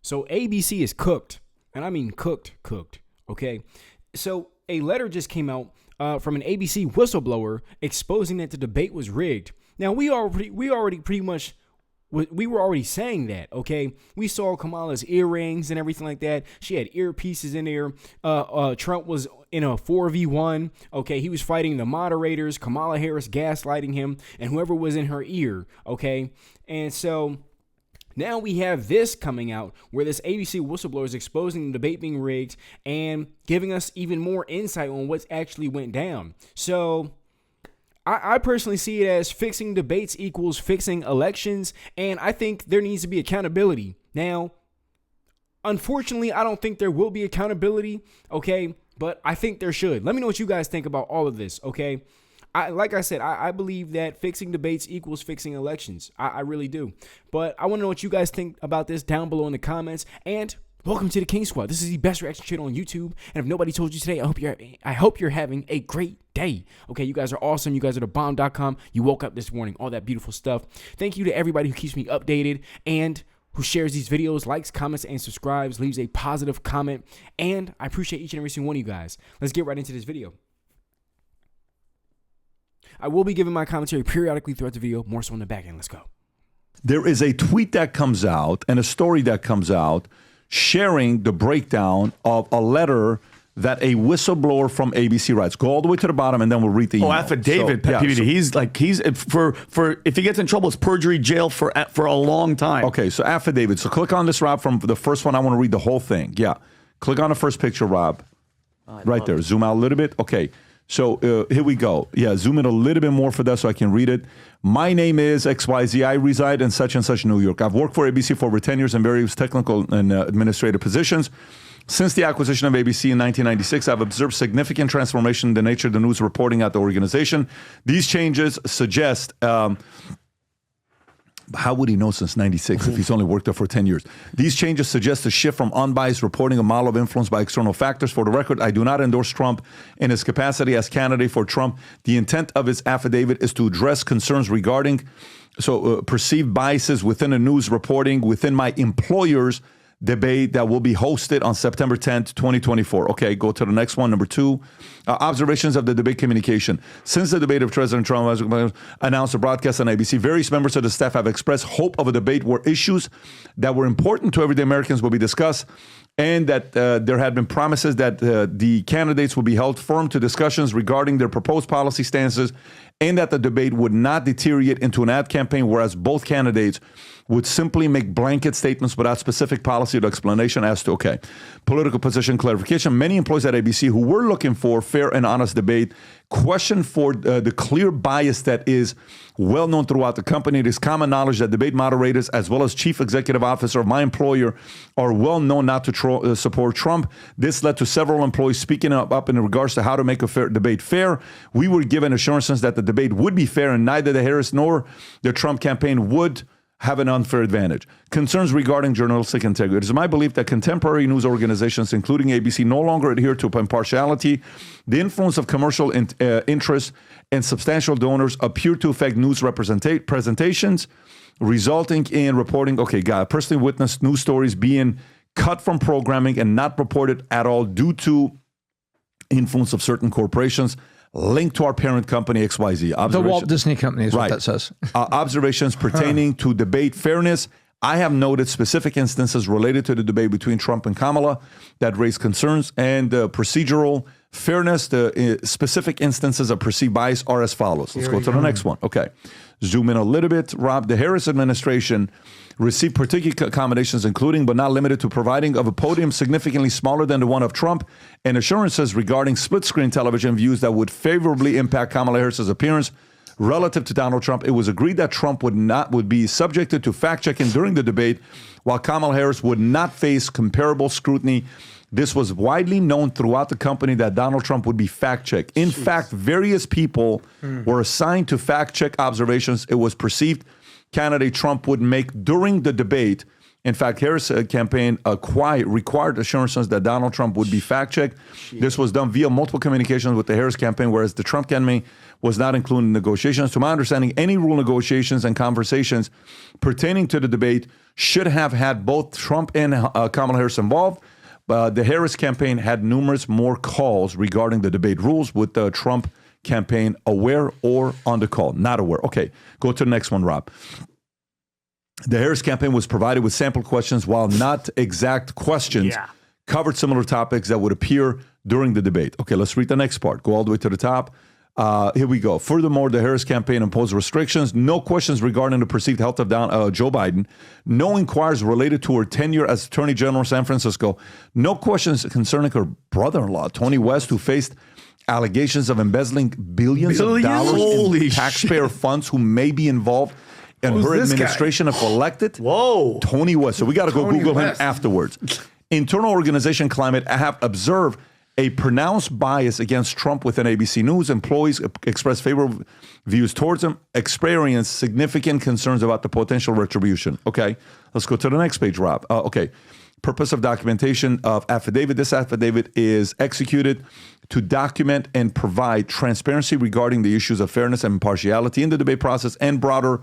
So ABC is cooked, and I mean cooked, okay? So a letter just came out from an ABC whistleblower exposing that the debate was rigged. Now, we were already saying that, okay? We saw Kamala's earrings and everything like that. She had earpieces in there. Trump was in a 4v1, okay? He was fighting the moderators, Kamala Harris gaslighting him, and whoever was in her ear, okay? And so now we have this coming out where this ABC whistleblower is exposing the debate being rigged and giving us even more insight on what actually went down. So I personally see it as fixing debates equals fixing elections, and I think there needs to be accountability. Now, unfortunately, I don't think there will be accountability, okay? But I think there should. Let me know what you guys think about all of this, okay? Like I said, I believe that fixing debates equals fixing elections. I really do. But I want to know what you guys think about this down below in the comments. And welcome to the King Squad. This is the best reaction channel on YouTube. And if nobody told you today, I hope you're having a great day. Okay, you guys are awesome. You guys are the bomb.com. You woke up this morning. All that beautiful stuff. Thank you to everybody who keeps me updated and who shares these videos, likes, comments, and subscribes, leaves a positive comment. And I appreciate each and every single one of you guys. Let's get right into this video. I will be giving my commentary periodically throughout the video, more so in the back end. Let's go. There is a tweet that comes out and a story that comes out sharing the breakdown of a letter that a whistleblower from ABC writes. Go all the way to the bottom and then we'll read the email. Affidavit, so, yeah, PBD. He's for if he gets in trouble, it's perjury jail for a long time. Okay, so affidavit. So click on this, Rob, from the first one. I want to read the whole thing. Yeah. Click on the first picture, Rob. Right there. Zoom out a little bit. Okay. So here we go. Yeah, zoom in a little bit more for that so I can read it. My name is XYZ. I reside in such and such New York. I've worked for ABC for over 10 years in various technical and administrative positions. Since the acquisition of ABC in 1996, I've observed significant transformation in the nature of the news reporting at the organization. These changes suggest... how would he know since 96 if he's only worked there for 10 years? These changes suggest a shift from unbiased reporting, a model of influence by external factors. For the record, I do not endorse Trump in his capacity as candidate for Trump. The intent of his affidavit is to address concerns regarding perceived biases within the news reporting within my employer's debate that will be hosted on September 10th, 2024. Okay, go to the next one, number 2. Observations of the debate communication. Since the debate of President Trump has announced a broadcast on ABC, various members of the staff have expressed hope of a debate where issues that were important to everyday Americans will be discussed, and that there had been promises that the candidates would be held firm to discussions regarding their proposed policy stances, and that the debate would not deteriorate into an ad campaign, whereas both candidates would simply make blanket statements without specific policy or explanation as to, okay, political position clarification. Many employees at ABC who were looking for fair and honest debate question for the clear bias that is well known throughout the company. It is common knowledge that debate moderators, as well as chief executive officer of my employer, are well known not to support Trump. This led to several employees speaking up in regards to how to make a fair debate fair. We were given assurances that the debate would be fair, and neither the Harris nor the Trump campaign would have an unfair advantage. Concerns regarding journalistic integrity. It is my belief that contemporary news organizations, including ABC, no longer adhere to impartiality. The influence of commercial interests and substantial donors appear to affect news presentations, resulting in reporting. Okay, I personally witnessed news stories being cut from programming and not reported at all due to influence of certain corporations linked to our parent company, XYZ. The Walt Disney Company is what that says. Observations pertaining to debate fairness. I have noted specific instances related to the debate between Trump and Kamala that raise concerns, and procedural fairness. The specific instances of perceived bias are as follows. Let's go to the next one. Okay. Zoom in a little bit, Rob. The Harris administration received particular accommodations, including but not limited to providing of a podium significantly smaller than the one of Trump, and assurances regarding split-screen television views that would favorably impact Kamala Harris's appearance relative to Donald Trump. It was agreed that Trump would be subjected to fact-checking during the debate, while Kamala Harris would not face comparable scrutiny. This was widely known throughout the company that Donald Trump would be fact-checked. In fact, various people were assigned to fact-check observations it was perceived candidate Trump would make during the debate In fact, Harris' campaign required assurances that Donald Trump would be fact-checked. This was done via multiple communications with the Harris campaign, whereas the Trump campaign was not included in negotiations. To my understanding, any rule negotiations and conversations pertaining to the debate should have had both Trump and Kamala Harris involved. The Harris campaign had numerous more calls regarding the debate rules with the Trump campaign aware or on the call. Not aware. Okay, go to the next one, Rob. The Harris campaign was provided with sample questions, while not exact questions, covered similar topics that would appear during the debate. Okay, let's read the next part. Go all the way to the top. Here we go. Furthermore, the Harris campaign imposed restrictions. No questions regarding the perceived health of Joe Biden. No inquiries related to her tenure as Attorney General of San Francisco. No questions concerning her brother-in-law, Tony West, who faced allegations of embezzling billions of dollars in taxpayer funds, who may be involved in her administration if elected. Whoa. Tony West. So we got to go Google him afterwards. Internal organization climate. I have observed a pronounced bias against Trump within ABC News. Employees express favorable views towards him, experience significant concerns about the potential retribution. Okay, let's go to the next page, Rob. Okay, purpose of documentation of affidavit. This affidavit is executed to document and provide transparency regarding the issues of fairness and impartiality in the debate process and broader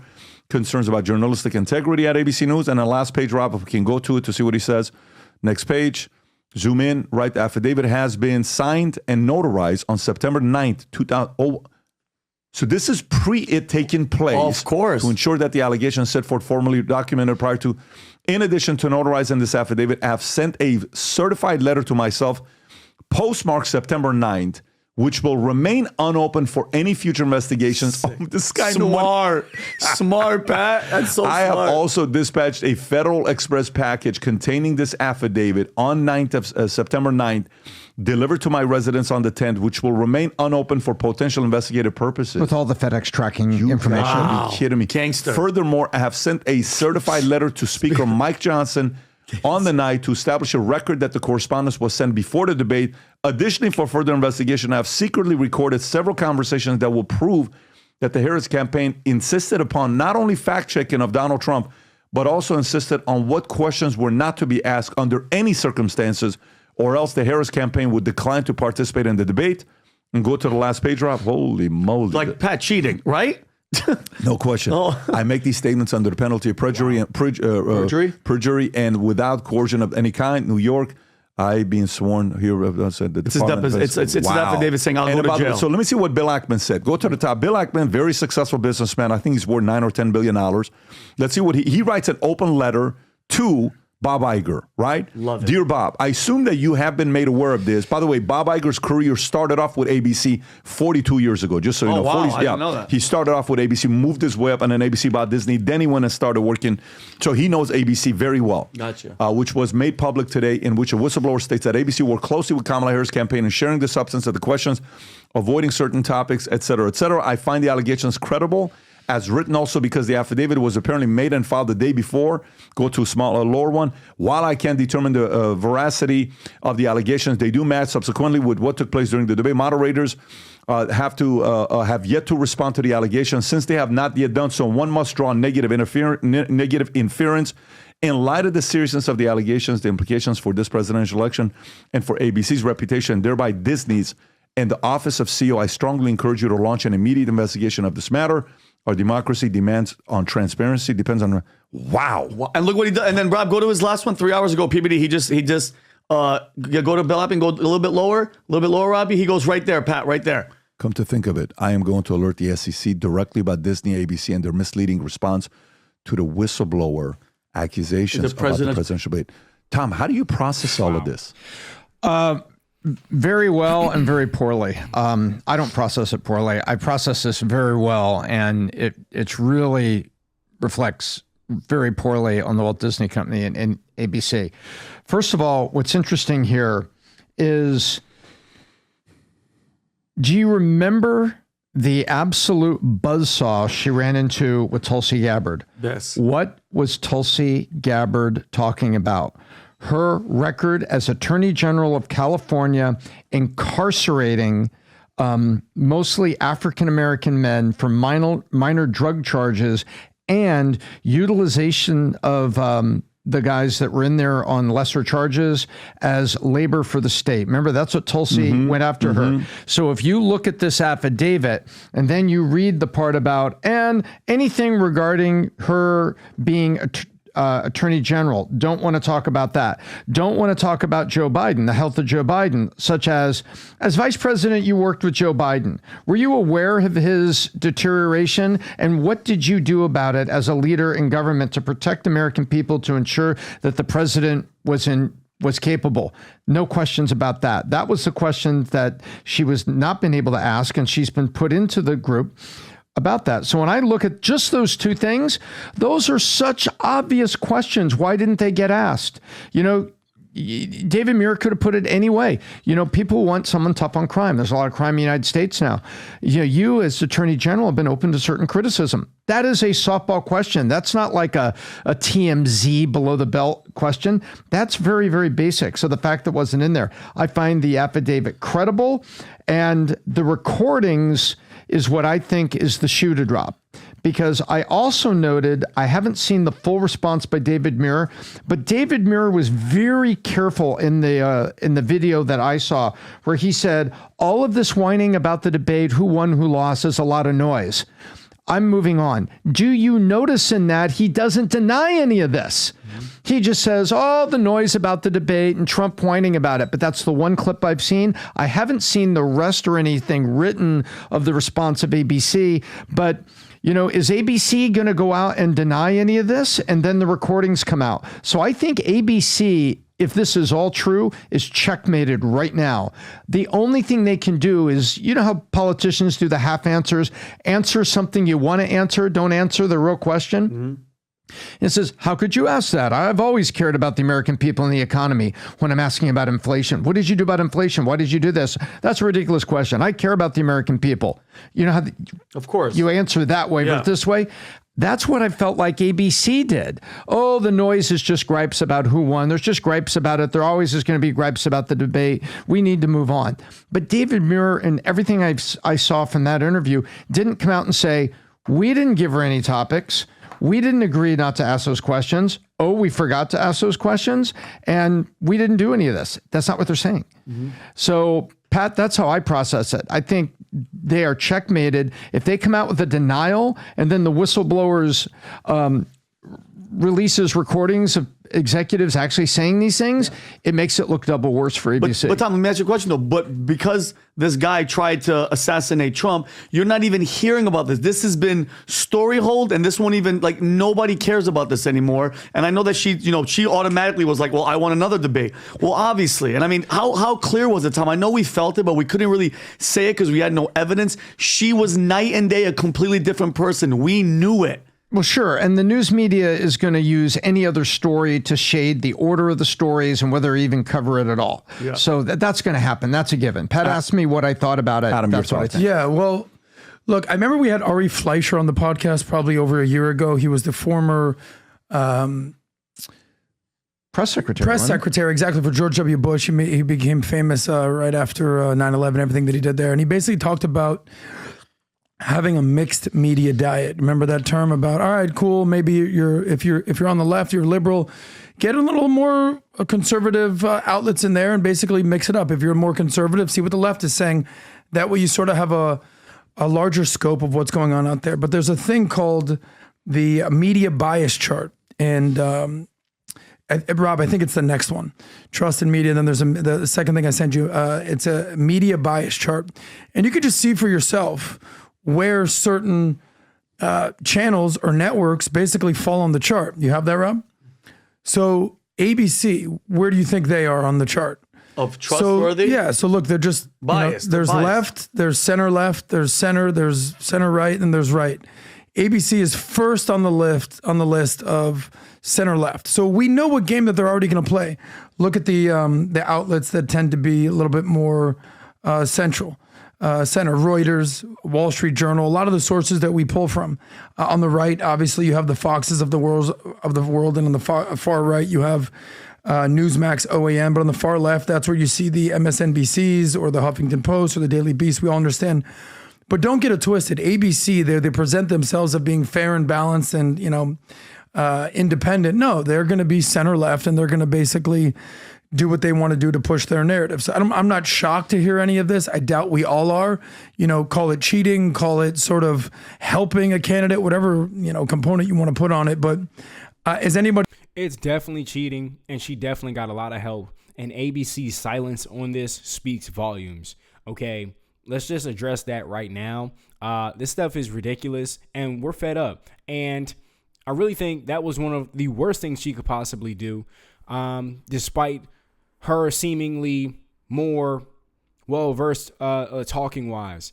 concerns about journalistic integrity at ABC News. And the last page, Rob, if we can go to it to see what he says. Next page. Zoom in, right? The affidavit has been signed and notarized on September 9th, 2000. Oh, so this is it taking place. Of course. To ensure that the allegations set forth formally documented prior to. In addition to notarizing this affidavit, I have sent a certified letter to myself, postmarked September 9th, which will remain unopened for any future investigations. Oh, this guy Smart, Pat. That's so smart. I have also dispatched a Federal Express package containing this affidavit on September 9th, delivered to my residence on the 10th, which will remain unopened for potential investigative purposes. With all the FedEx tracking information. Are you kidding me? Gangster. Furthermore, I have sent a certified letter to Speaker Mike Johnson on the night to establish a record that the correspondence was sent before the debate. Additionally, for further investigation, I have secretly recorded several conversations that will prove that the Harris campaign insisted upon not only fact-checking of Donald Trump, but also insisted on what questions were not to be asked under any circumstances, or else the Harris campaign would decline to participate in the debate. And go to the last page, Rob. Holy moly. Like Pat cheating, right? No question. I make these statements under the penalty of perjury and perjury and without coercion of any kind. New York, I being sworn here. It's an affidavit saying I'll go to jail. So let me see what Bill Ackman said. Go to the top. Bill Ackman, very successful businessman. I think he's worth $9 or $10 billion. Let's see what he writes an open letter to Bob Iger, right? Love it. Dear Bob, I assume that you have been made aware of this. By the way, Bob Iger's career started off with ABC 42 years ago, just so you know. Wow, I didn't know that. He started off with ABC, moved his way up, and then ABC bought Disney. Then he went and started working. So he knows ABC very well. Gotcha. Which was made public today, in which a whistleblower states that ABC worked closely with Kamala Harris' campaign in sharing the substance of the questions, avoiding certain topics, et cetera, et cetera. I find the allegations credible, as written also because the affidavit was apparently made and filed the day before. Go to a lower one. While I can't determine the veracity of the allegations, they do match subsequently with what took place during the debate. Moderators have yet to respond to the allegations. Since they have not yet done so, one must draw negative inference in light of the seriousness of the allegations, the implications for this presidential election, and for ABC's reputation, thereby Disney's and the office of CEO. I strongly encourage you to launch an immediate investigation of this matter. Our democracy demands on transparency, depends on, wow. And look what he did. And then Rob, go to his last one 3 hours ago. PBD, he just go to Bill App and go a little bit lower, Robbie. He goes right there, Pat, right there. Come to think of it, I am going to alert the SEC directly about Disney, ABC, and their misleading response to the whistleblower accusations about the presidential debate. Tom, how do you process all of this? Very well and very poorly. I don't process it poorly. I process this very well, and it really reflects very poorly on the Walt Disney Company and ABC. First of all, what's interesting here is, do you remember the absolute buzzsaw she ran into with Tulsi Gabbard? Yes. What was Tulsi Gabbard talking about? Her record as Attorney General of California, incarcerating mostly African-American men for minor drug charges and utilization of the guys that were in there on lesser charges as labor for the state. Remember, that's what Tulsi went after her. So if you look at this affidavit and then you read the part about, and anything regarding her being Attorney General, don't want to talk about that. Don't want to talk about Joe Biden, the health of Joe Biden, such as Vice President, you worked with Joe Biden. Were you aware of his deterioration? And what did you do about it as a leader in government to protect American people, to ensure that the president was capable? No questions about that. That was the question that she was not been able to ask, and she's been put into the group about that. So when I look at just those two things, those are such obvious questions. Why didn't they get asked? You know, David Muir could have put it any way. You know, people want someone tough on crime. There's a lot of crime in the United States now. You know, you as Attorney General have been open to certain criticism. That is a softball question. That's not like a TMZ below the belt question. That's very, very basic. So the fact that it wasn't in there, I find the affidavit credible, and the recordings is what I think is the shoe to drop. Because I also noted, I haven't seen the full response by David Muir, but David Muir was very careful in the video that I saw, where he said, all of this whining about the debate, who won, who lost, is a lot of noise. I'm moving on. Do you notice in that he doesn't deny any of this? He just says, oh, the noise about the debate and Trump whining about it. But that's the one clip I've seen. I haven't seen the rest or anything written of the response of ABC. But, you know, is ABC going to go out and deny any of this? And then the recordings come out. So I think ABC, if this is all true, is checkmated right now. The only thing they can do is, you know how politicians do the half answers, answer something you want to answer, don't answer the real question. It says, how could you ask that? I've always cared about the American people and the economy when I'm asking about inflation. What did you do about inflation? Why did you do this? That's a ridiculous question. I care about the American people. You know how of course you answer that way, but this way. That's what I felt like ABC did. Oh, the noise is just gripes about who won. There's just gripes about it. There always is going to be gripes about the debate. We need to move on. But David Muir and everything I saw from that interview didn't come out and say, we didn't give her any topics. We didn't agree not to ask those questions. Oh, we forgot to ask those questions, and we didn't do any of this. That's not what they're saying. So, Pat, that's how I process it. I think they are checkmated. If they come out with a denial and then the whistleblowers releases recordings of executives actually saying these things, it makes it look double worse for ABC. But Tom, let me ask you a question though. But because this guy tried to assassinate Trump, you're not even hearing about this. This has been story hold, and this won't even, like, nobody cares about this anymore. And I know that she automatically was like, well, I want another debate. Well, obviously. And I mean, how clear was it, Tom? I know we felt it, but we couldn't really say it because we had no evidence. She was night and day a completely different person. We knew it. Well, sure. And the news media is going to use any other story to shade the order of the stories and whether even cover it at all. Yeah. So that's going to happen. That's a given. Pat asked me what I thought about it. Adam, that's what I think. Yeah, well, look, I remember we had Ari Fleischer on the podcast probably over a year ago. He was the former press secretary, exactly, for George W. Bush. He became famous right after 9/11, everything that he did there. And he basically talked about having a mixed media diet. Remember that term about, all right, cool, maybe if you're on the left, you're liberal, get a little more conservative outlets in there and basically mix it up. If you're more conservative, see what the left is saying. That way you sort of have a larger scope of what's going on out there. But there's a thing called the media bias chart. And Rob, I think it's the next one. Trust in media. Then there's the second thing I sent you. It's a media bias chart. And you could just see for yourself where certain channels or networks basically fall on the chart. You have that, Rob? So ABC, where do you think they are on the chart? Of trustworthy? So look, they're just biased. There's left, there's center, there's center right, and there's right. ABC is first on the list of center left. So we know what game that they're already going to play. Look at the outlets that tend to be a little bit more central. Center, Reuters, Wall Street Journal, a lot of the sources that we pull from. On the right, obviously, you have the Foxes of the world, and on the far right, you have Newsmax, OAN. But on the far left, that's where you see the MSNBCs or the Huffington Post or the Daily Beast. We all understand. But don't get it twisted. ABC, they present themselves as being fair and balanced and, independent. No, they're going to be center left, and they're going to basically do what they want to do to push their narrative. So I'm not shocked to hear any of this. I doubt we all are. You know, call it cheating, call it sort of helping a candidate, whatever, you know, component you want to put on it. But is anybody... It's definitely cheating, and she definitely got a lot of help. And ABC's silence on this speaks volumes. Okay, let's just address that right now. This stuff is ridiculous, and we're fed up. And I really think that was one of the worst things she could possibly do, despite her seemingly more well-versed talking-wise.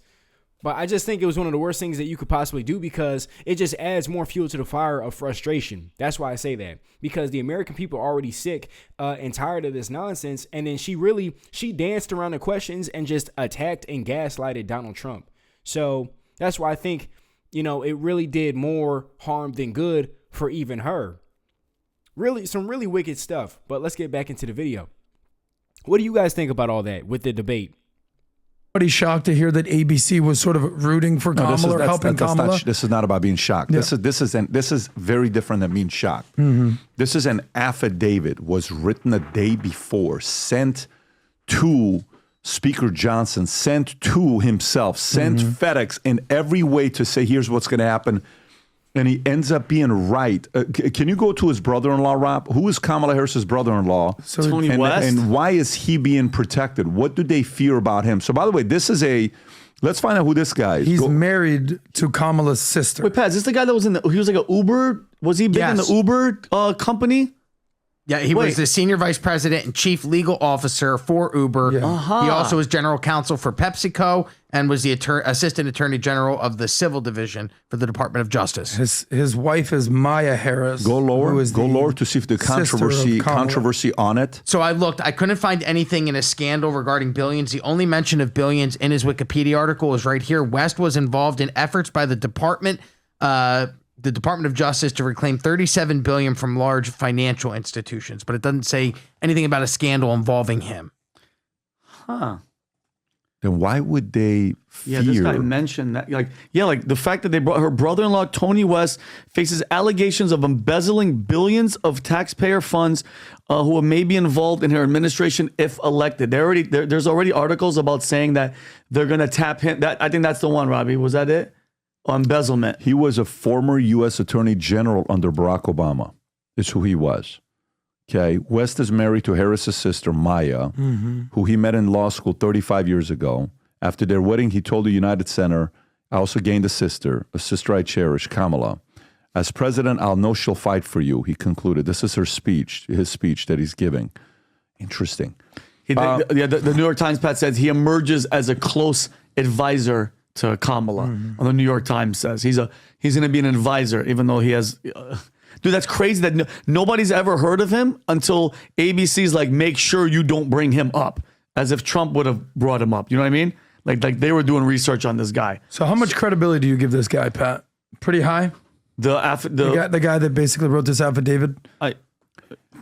But I just think it was one of the worst things that you could possibly do, because it just adds more fuel to the fire of frustration. That's why I say that, because the American people are already sick and tired of this nonsense. And then she danced around the questions and just attacked and gaslighted Donald Trump. So that's why I think, you know, it really did more harm than good for even her. Really, some really wicked stuff. But let's get back into the video. What do you guys think about all that with the debate? Anybody shocked to hear that ABC was sort of rooting for Kamala or helping Kamala? This is not about being shocked. Yeah. This is very different than being shocked. This is an affidavit was written a day before, sent to Speaker Johnson, sent to himself, sent FedEx in every way to say, here's what's going to happen. And he ends up being right. Can you go to his brother-in-law, Rob? Who is Kamala Harris's brother-in-law? So Tony West. And why is he being protected? What do they fear about him? So, by the way, let's find out who this guy is. He's married to Kamala's sister. Wait, Pat, is this the guy that was he was like an Uber? Was he big in the Uber company? Yeah, he was the senior vice president and chief legal officer for Uber. Yeah. He also was general counsel for PepsiCo and was the assistant attorney general of the civil division for the Department of Justice. His wife is Maya Harris. Go lower to see if the controversy on it. So I looked. I couldn't find anything in a scandal regarding billions. The only mention of billions in his Wikipedia article is right here. West was involved in efforts by the Department of Justice to reclaim $37 billion from large financial institutions, but it doesn't say anything about a scandal involving him. Huh. Then why would they fear? Yeah, this guy mentioned that. Like the fact that they brought her brother-in-law, Tony West, faces allegations of embezzling billions of taxpayer funds who may be involved in her administration if elected. There's already articles about saying that they're going to tap him. I think that's the one, Robbie. Was that it? Embezzlement. He was a former U.S. Attorney General under Barack Obama. Is who he was. Okay. West is married to Harris's sister, Maya, who he met in law school 35 years ago. After their wedding, he told the United Center, I also gained a sister I cherish, Kamala. As president, I'll know she'll fight for you, he concluded. This is his speech that he's giving. Interesting. The New York Times, Pat, says he emerges as a close advisor to Kamala. On the New York Times says he's going to be an advisor, even though he has. Dude, that's crazy that nobody's ever heard of him until ABC's like, make sure you don't bring him up, as if Trump would have brought him up. You know what I mean? Like they were doing research on this guy. So how much credibility do you give this guy, Pat? Pretty high. The guy that basically wrote this affidavit.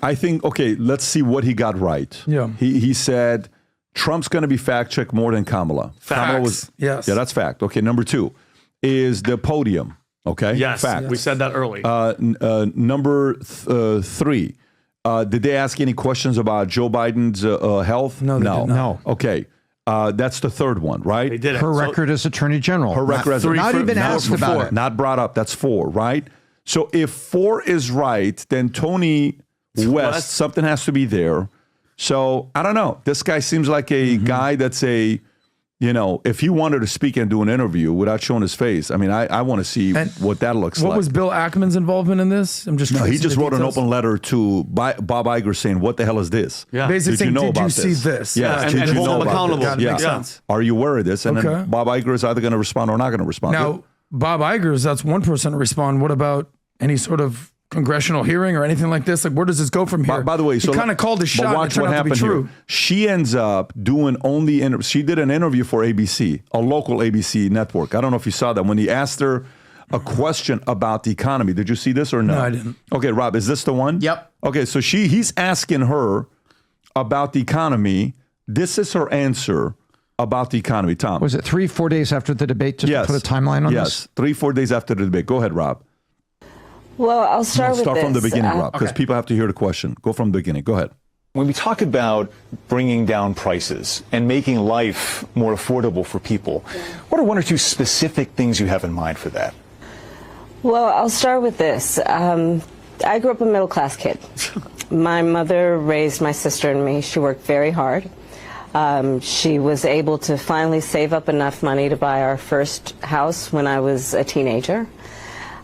I think, okay, let's see what he got right. Yeah. He said Trump's going to be fact-checked more than Kamala. Kamala was, yes. Yeah, that's fact. Okay, number 2 is the podium. Okay, yes, fact. We said that early. Number 3, did they ask any questions about Joe Biden's health? No, they did not. Okay, that's the 3rd one, right? They did it. Her record as attorney general. Her record as not even asked about it. Not brought up. That's 4, right? So if 4 is right, then Tony West, something has to be there. So I don't know. This guy seems like a guy that's if he wanted to speak and do an interview without showing his face, I mean, I want to see what that looks like. What was Bill Ackman's involvement in this? I'm just he just wrote an open letter to Bob Iger saying, what the hell is this? Yeah. Basically saying, did you see this? Yeah. And hold him accountable. Yeah. Makes sense. Are you aware of this? And then Bob Iger is either going to respond or not going to respond. Now, Bob Iger's, that's one person to respond. What about any sort of congressional hearing or anything like this? Like, where does this go from here? By the way, he kind of called his shot. Watch what happened here. She ends up doing she did an interview for ABC, a local ABC network. I don't know if you saw that when he asked her a question about the economy. Did you see this or no? No, I didn't. Okay, Rob, is this the one? Yep. Okay, so he's asking her about the economy. This is her answer about the economy. Tom, was it 3-4 days after the debate? Just to put a timeline on this. Yes, 3-4 days after the debate. Go ahead, Rob. Well, I'll start with from the this. beginning, Rob, because people have to hear the question. Go from the beginning. Go ahead. When we talk about bringing down prices and making life more affordable for people, what are one or two specific things you have in mind for that? Well, I'll start with this. I grew up a middle-class kid. My mother raised my sister and me. She worked very hard. She was able to finally save up enough money to buy our first house when I was a teenager.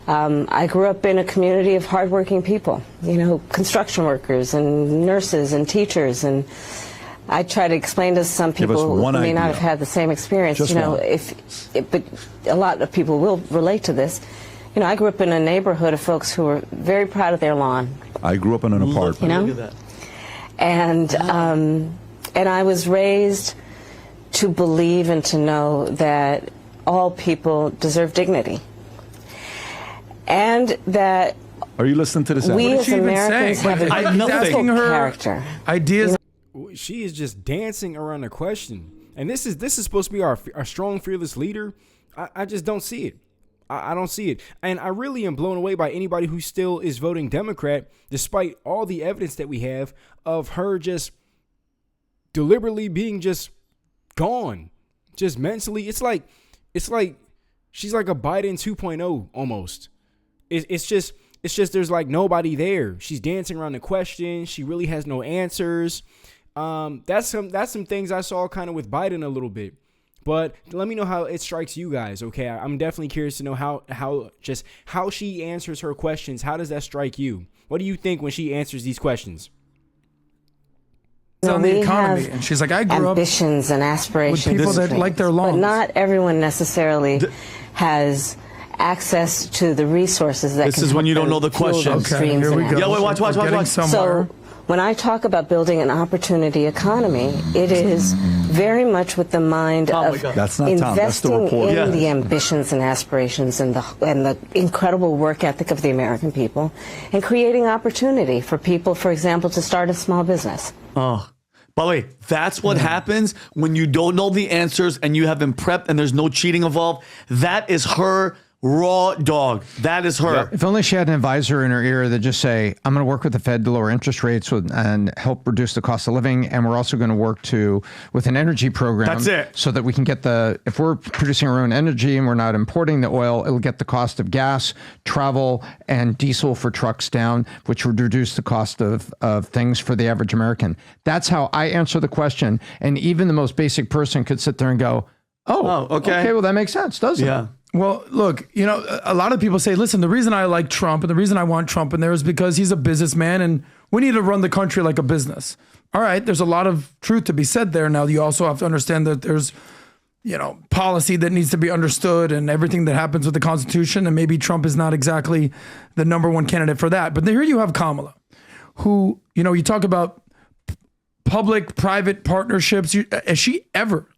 I grew up in a community of hardworking people, you know, construction workers and nurses and teachers. And I try to explain to some people who may not have had the same experience, Just you know, one. but a lot of people will relate to this. You know, I grew up in a neighborhood of folks who were very proud of their lawn. I grew up in an apartment. You know? Look at that. And I was raised to believe and to know that all people deserve dignity. And that Are you listening to this? we What as she even Americans saying? have a He's beautiful asking her character. ideas. She is just dancing around the question, and this is supposed to be our strong, fearless leader. I just don't see it. I don't see it, and I really am blown away by anybody who still is voting Democrat, despite all the evidence that we have of her just deliberately being just gone, just mentally. It's like she's like a Biden 2.0 almost. It's just there's like nobody there. She's dancing around the question. She really has no answers. That's some things I saw kind of with Biden a little bit. But let me know how it strikes you guys, okay? I'm definitely curious to know how she answers her questions. How does that strike you? What do you think when she answers these questions? On the We economy, have and she's like, I grew up ambitions and aspirations. with people that and like their things, lawns. But not everyone necessarily has access to the resources that This can is when help you don't them know the fuel question. those Okay, dreams here we and go. Yeah, wait, watch, We're getting watch. somewhere. So when I talk about building an opportunity economy, it is very much with the mind Oh my of God. That's not Tom, that's the investing report. in Yeah. the ambitions and aspirations and the incredible work ethic of the American people, and creating opportunity for people, for example, to start a small business. Oh. By the way, that's what happens when you don't know the answers and you haven't prepped and there's no cheating involved. That is her raw dog. That is her. If only she had an advisor in her ear that just say, I'm going to work with the Fed to lower interest rates and help reduce the cost of living. And we're also going to work with an energy program. That's it. So that we can get if we're producing our own energy and we're not importing the oil, it'll get the cost of gas, travel, and diesel for trucks down, which would reduce the cost of things for the average American. That's how I answer the question. And even the most basic person could sit there and go, oh, okay. well, that makes sense, doesn't it? Yeah. Well, look, you know, a lot of people say, listen, the reason I like Trump and the reason I want Trump in there is because he's a businessman and we need to run the country like a business. All right, there's a lot of truth to be said there. Now, you also have to understand that there's, you know, policy that needs to be understood and everything that happens with the Constitution. And maybe Trump is not exactly the number one candidate for that. But here you have Kamala, who, you know, you talk about public-private partnerships. Has she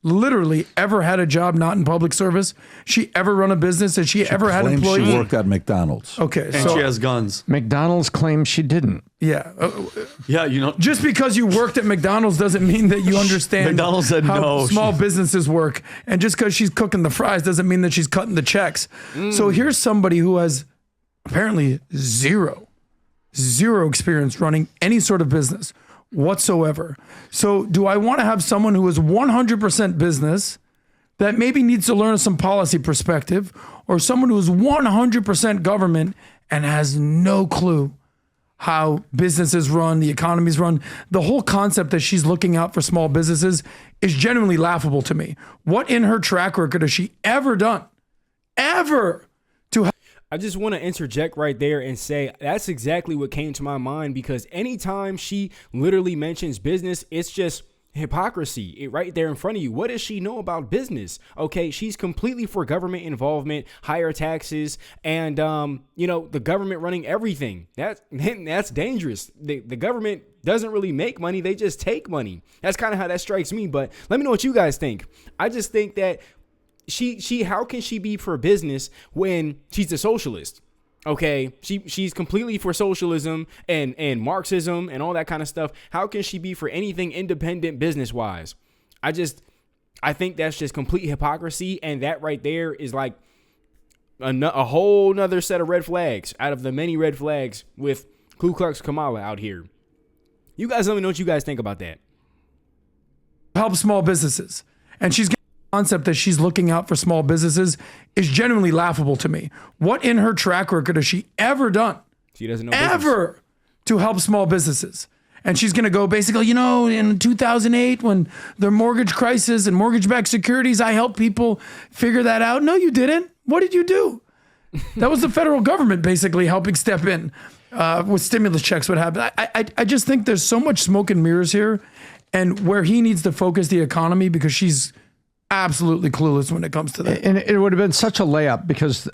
literally ever had a job not in public service? She ever run a business? Has she ever had employees? She worked at McDonald's. Okay, And so she has guns. McDonald's claims she didn't. yeah, Yeah, you know. just because you worked at McDonald's doesn't mean that you understand McDonald's said how no. small businesses work. And just because she's cooking the fries doesn't mean that she's cutting the checks. So here's somebody who has apparently zero experience running any sort of business whatsoever. So do I want to have someone who is 100% business that maybe needs to learn some policy perspective, or someone who is 100% government and has no clue how businesses run, the economies run? The whole concept that she's looking out for small businesses is genuinely laughable to me. What in her track record has she ever done? Ever to I just want to interject right there and say that's exactly what came to my mind, because anytime she literally mentions business, it's just hypocrisy right there in front of you. What does she know about business? Okay, she's completely for government involvement, higher taxes, and you know, the government running everything. That's dangerous. The government doesn't really make money, they just take money. That's kind of how that strikes me. But let me know what you guys think. I just think that she how can she be for business when she's a socialist? Okay, she's completely for socialism and Marxism and all that kind of stuff. How can she be for anything independent business wise? I think that's just complete hypocrisy, and that right there is like a whole nother set of red flags out of the many red flags with Ku Klux Kamala out here. You guys let me know what you guys think about that. Help small businesses. And she's getting the concept that she's looking out for small businesses is genuinely laughable to me. What in her track record has she ever done? She doesn't know business. Ever to help small businesses. And she's going to go basically, in 2008 when the mortgage crisis and mortgage-backed securities, I helped people figure that out. No, you didn't. What did you do? That was the federal government basically helping step in with stimulus checks, what happened. I just think there's so much smoke and mirrors here, and where he needs to focus the economy, because she's absolutely clueless when it comes to that. And it would have been such a layup because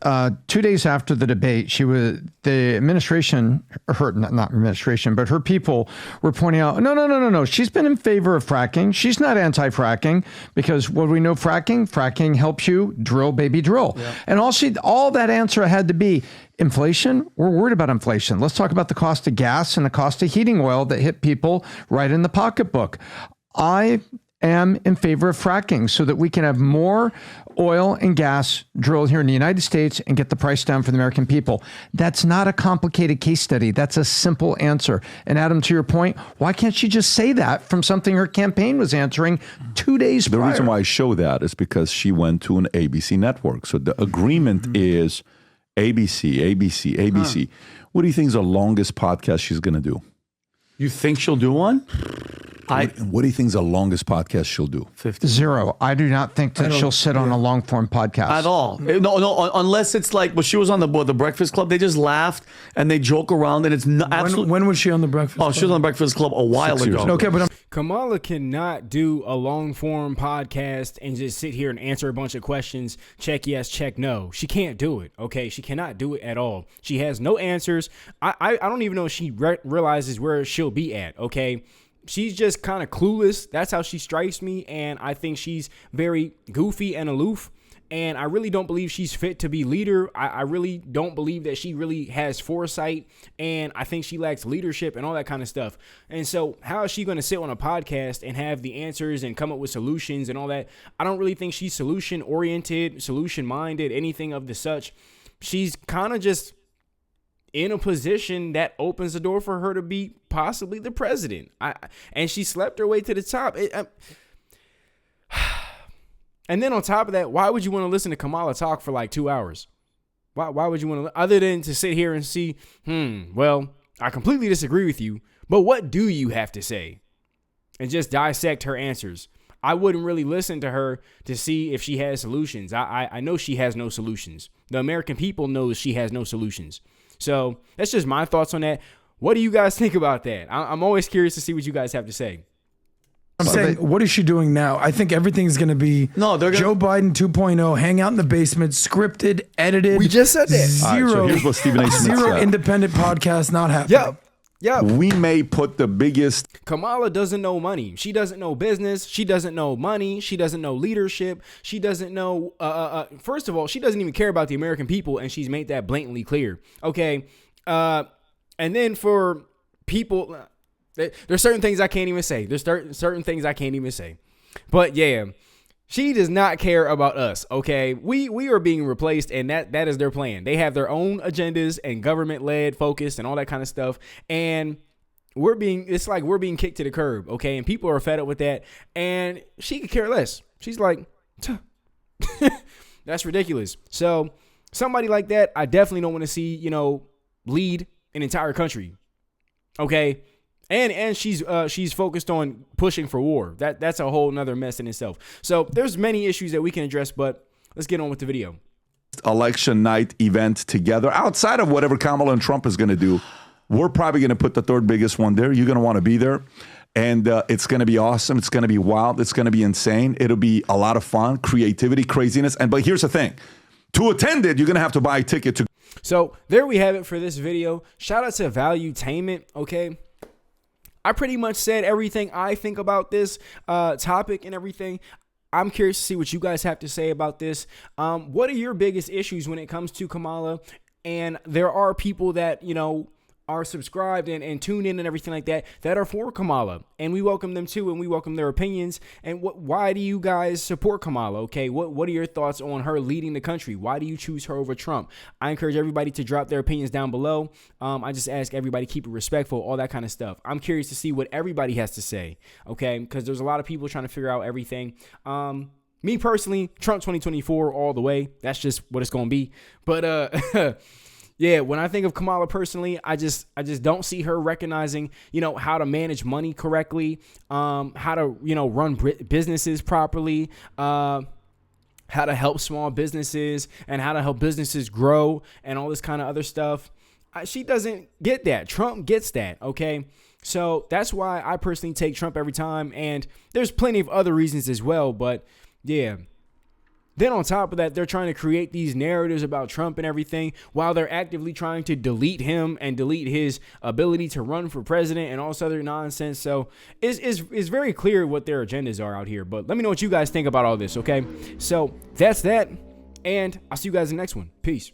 2 days after the debate, the administration, not administration, but her people were pointing out, no. She's been in favor of fracking. She's not anti-fracking because what do we know fracking? Fracking helps you drill, baby, drill. Yeah. And all that answer had to be inflation. We're worried about inflation. Let's talk about the cost of gas and the cost of heating oil that hit people right in the pocketbook. I am in favor of fracking so that we can have more oil and gas drilled here in the United States and get the price down for the American people. That's not a complicated case study. That's a simple answer. And Adam, to your point, why can't she just say that from something her campaign was answering 2 days prior? The reason why I show that is because she went to an ABC network. So the agreement is ABC. What do you think is the longest podcast she's going to do? You think she'll do one? What do you think is the longest podcast she'll do? 50. 0. I do not think that she'll sit on a long form podcast at all. No, unless it's like, well, she was on the Breakfast Club. They just laughed and they joke around, and it's absolutely. When was she on the Breakfast Club? Oh, she was on the Breakfast Club a while ago. Okay, but Kamala cannot do a long form podcast and just sit here and answer a bunch of questions. Check yes, check no. She can't do it. Okay, she cannot do it at all. She has no answers. I don't even know if she realizes where she'll be at. Okay. She's just kind of clueless. That's how she strikes me. And I think she's very goofy and aloof. And I really don't believe she's fit to be leader. I really don't believe that she really has foresight. And I think she lacks leadership and all that kind of stuff. And so how is she going to sit on a podcast and have the answers and come up with solutions and all that? I don't really think she's solution oriented, solution minded, anything of the such. She's kind of just in a position that opens the door for her to be possibly the president. And she slept her way to the top. And then on top of that, why would you want to listen to Kamala talk for like 2 hours? Why would you want to, other than to sit here and see, well, I completely disagree with you, but what do you have to say? And just dissect her answers. I wouldn't really listen to her to see if she has solutions. I know she has no solutions. The American people knows she has no solutions. So that's just my thoughts on that. What do you guys think about that? I'm always curious to see what you guys have to say. I'm saying, what is she doing now? I think everything's going to be Joe Biden 2.0, hang out in the basement, scripted, edited. We just said that. Zero, so here's what Stephen A. Smith said. Independent podcast not happening. Yeah. We may put the biggest. Kamala doesn't know money. She doesn't know business. She doesn't know money. She doesn't know leadership. She doesn't know. First of all, she doesn't even care about the American people, and she's made that blatantly clear. Okay. And then for people, there's certain things I can't even say. There's certain things I can't even say. But yeah, she does not care about us. Okay. We are being replaced, and that is their plan. They have their own agendas and government-led focus and all that kind of stuff. And it's like we're being kicked to the curb. Okay. And people are fed up with that. And she could care less. She's like, that's ridiculous. So somebody like that, I definitely don't want to see, lead an entire country. Okay. And she's focused on pushing for war. That's a whole nother mess in itself. So there's many issues that we can address, but let's get on with the video. Election night event together outside of whatever Kamala and Trump is going to do. We're probably going to put the third biggest one there. You're going to want to be there. And it's going to be awesome. It's going to be wild. It's going to be insane. It'll be a lot of fun, creativity, craziness. But here's the thing. To attend it, you're going to have to buy a ticket to. So there we have it for this video. Shout out to Valuetainment. Okay. I pretty much said everything I think about this topic and everything. I'm curious to see what you guys have to say about this. What are your biggest issues when it comes to Kamala? And there are people that, are subscribed and tuned in and everything like that are for Kamala, and we welcome them too, and we welcome their opinions. And why do you guys support Kamala? Okay, what are your thoughts on her leading the country? Why do you choose her over Trump? I encourage everybody to drop their opinions down below. I just ask everybody keep it respectful, all that kind of stuff. I'm curious to see what everybody has to say, okay, because there's a lot of people trying to figure out everything. Me personally, Trump 2024 all the way. That's just what it's gonna be. But yeah, when I think of Kamala personally, I just don't see her recognizing, how to manage money correctly, how to, run businesses properly, how to help small businesses and how to help businesses grow and all this kind of other stuff. She doesn't get that. Trump gets that, okay? So that's why I personally take Trump every time, and there's plenty of other reasons as well, but yeah. Then on top of that, they're trying to create these narratives about Trump and everything while they're actively trying to delete him and delete his ability to run for president and all this other nonsense. So it's very clear what their agendas are out here. But let me know what you guys think about all this, okay? So that's that, and I'll see you guys in the next one. Peace.